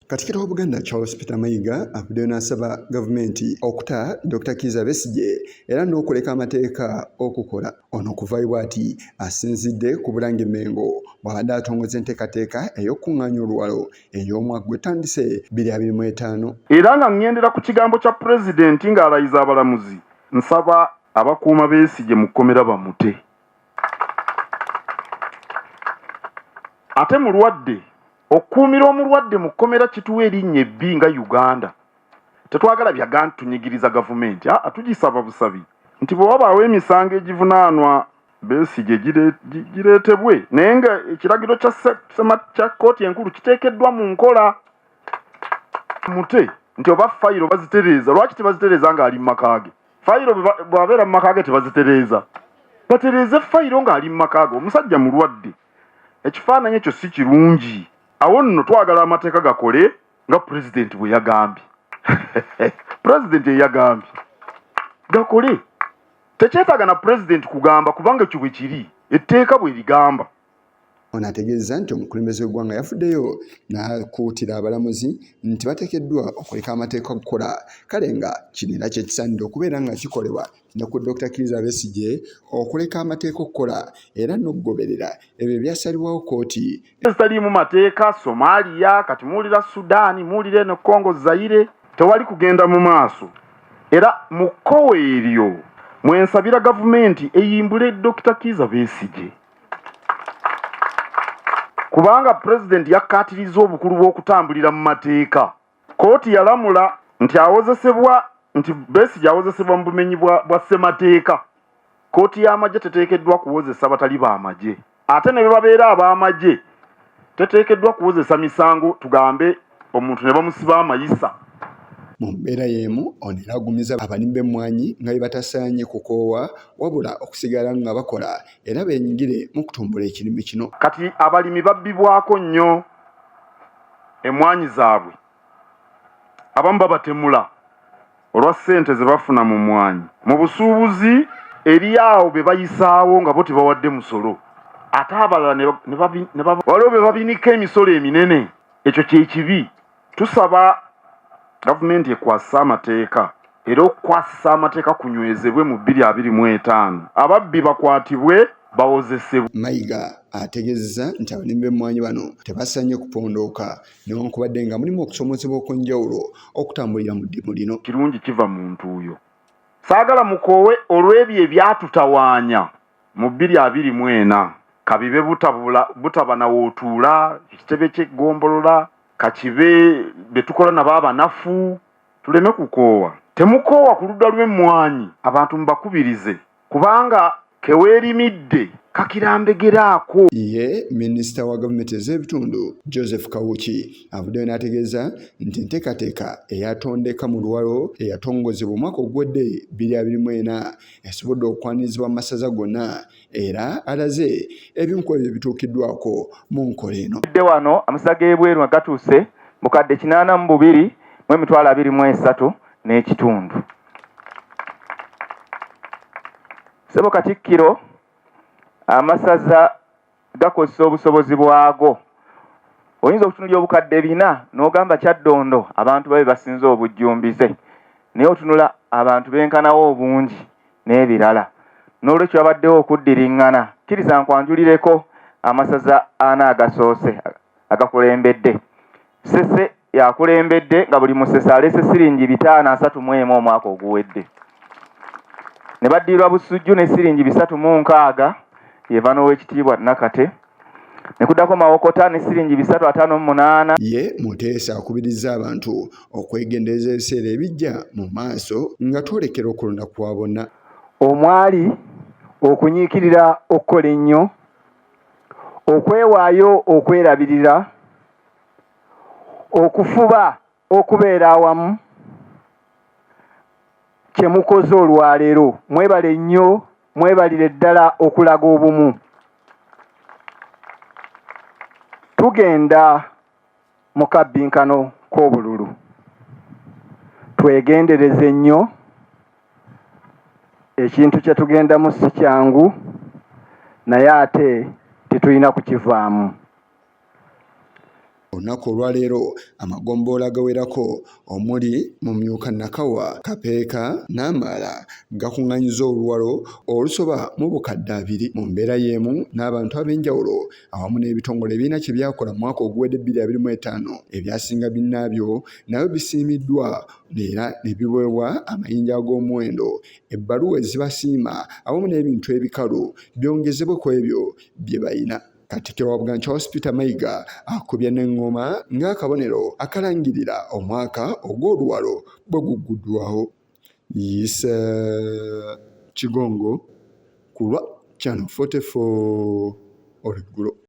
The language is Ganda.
Katikkiro w'Obuganda Charles Peter Mayiga avuddeyo n'asaba gavumenti okuta Dr. Kizza Besigye era n'okuleka amateeka okukola. Ono okuvaayo bw'ati asinzidde ku Bulange Mmengo bw'abadde atongoza enteekateeka ey'okukungaanya oluwalo ey'omwaka gw'etandise 2025. Era nga ng'endera ku kigambo kya pulezidenti ng'alayiza abalamuzi, nsaba abakuuma Besigye mu kkomera bamute. Ate mulwadde okuumira omulwadde mu kkomera kituwa erinnya ebbi nga Uganda. Tetwagala byagantu tunyigiriza gavumenti, tugisaba busabi nti bwe wabaawo emisango egivunaanwa Besigye gireetebwe, naye nga ekiragiro kya kkooti enkulu kiteekeddwa mu nkola. Mute nti oba fayiro bazitereeza, lwaki tebazitereeza ng'ali mu maka ge? Fayiro bw'abeera mu maka ge tebazitereeza, batereeze fayiro ng'ali mu maka ge. Omusajja mulwadde, ekifaananyi ekyo si kirungi. Awo nno twagala amateeka gakole nga pulezidenti bwe yagambye. Pulezidenti yagambye gakole, tekyetaaga na pulezidenti kugamba kubanga ekyo bwe kiri, etteeka bwe ligamba. Ono ategeeza nti omukulembeze w'eggwanga yafuddeyo n'akuutira abalamuzi nti bateekeddwa okuleka amateeka okukola, kale nga kino era kye kisaanidde okubeera nga kikolebwa ne ku Dr. Kizza Besigye okuleka amateeka okukola era n'okugoberera ebyo ebyasalibwawo kkooti. Ezitaliimu mateeka, Somalia, kati muwulira Sudaani, muwulire ne Congo Zaire, tewali kugenda mu maaso. Era mu kkowe eryo mwensabira gavumenti eyimbule Dr. Kizza Besigye, kubanga pulezidenti yakkaatiriza obukulu bw'okutambulira mu mateeka. Kkooti yalamula nti Besigye awozesebwa mu bumenyi bwa ssemateeka. Kkooti y'amagye teteekeddwa kuwozesa batali b'amagye, ate ne babeera ab'amagye teteekeddwa kuwozesa misango, tugambe omuntu ne bamusiba amayisa. Mu mbeera y'emu ono era agumiza abalimi b'emmwanyi nga bye batasaanye kukoowa wabula okusigala nga bakola era beenyigire mu kutumbula ekirime kino. Kati abalimi babbibwako nnyo emmwanyi zaabwe, abamu babatemula olwa ssente ze bafuna mu mmwanyi. Mu busuubuzi eri awo be bayisaawo nga bo tebawadde musolo, ate abalala waliwo be babinika emisolo eminene. Ekyo kye kibi. Tusaba gavumenti ekwasisa amateeka era okukwasisa amateeka kunywezebwe mu 2025. Ababbi bakwatibwe bawozesebwe. Mayiga ategeezezza nti abalimi b'emmwanyi bano tebasaanye kupondooka newankubadde nga mulimu okusomozebwa okw'enjawulo okutambulira mu ddimu lino. Kirungi kiva mu ntuuyo. Saagala mukoowe olw'ebyo ebyatutawaanya mu 2024, kabibe butaba na wootuula, ekitebe ky'eggombolola, kakibe be tukola nabo abanafu, tuleme kukoowa. Temukoowa ku ludda lw'emmwanyi, abantu mbakubirize kubanga keweerimidde kakirambegeraako. Ye minisita wa gavumenti ez'ebitundu Joseph Kawuki avuddeyo n'ategeeza nti enteekateeka eyatondeka mu luwalo eyatongozebwa omwaka oguwedde 2024 esobodde okwanizibwa mu masaza gonna era alaze ebimu ku ebyo bituukiddwako mu nkola eno. Wano amasaza g'ebweru gatuuse bukadde 82 mu emitwalo 23 n'ekitundu. Ssebo Katikkiro, amasaza gakozesa obusobozi bwago. Oyinza okutunulya obukadde 4 n'ogamba Kyaddondo abantu babe basinze obujjumbize, naye otunula abantu benkanawo obungi n'ebirala. N'olwekyo babaddewo okuddiriŋŋana. Kkiriza nkwanjulireko amasaza 4 agasoose agakulembedde. Ssese yakulembedde nga buli musese alese siringi 531 omwaka oguwedde. Ne baddirwa Busujju ne siringi 306 yeva n'owekitiibwa Nakate. Ne kuddako Mawokota ne siringi 358. Ye Muteesa akubirizza abantu okwegendereza ebiseera ebijja mu maaso nga twolekera okulonda kwa bonna. Omwali okunyiikirira okukola ennyo, okwewaayo okwerabirira, okufuba okubeera awamu, kye mukoze olwaleero. Mwebale nnyo, mwebalire ddala okulaga obumu. Tugenda mu kabbinkano k'obululu, twegendereze nnyo. Ekintu kye tugendamu si kyangu naye ate tetulina kukivaamu. Olunaku olwaleero amagombolola gawerako omuli Mumyuka Nakawa, Kapeeka n'Amala gakuŋŋanyiza oluwalo olusoba mu bukadde 2 mu mbeera y'emu n'abantu ab'enjawulo awamu n'ebitongole ebirina kye byakola mu mwaka oguwedde 2025 ebyasinga binnaabyo nabyo bisiimiddwa era ne biweebwa amayinja ag'omuwendo, ebbaluwa ezibasiima awamu n'ebintu ebikalu byongezebwe ku ebyo bye bayina. Katikkiro wa Buganda Charles Peter Mayiga akubye n'eŋŋoma ng'akabonero akalangirira omwaka ogw'oluwalo bwe gugguddwawo. Yisa Kigongo ku lwa Channel 44 olweggulo.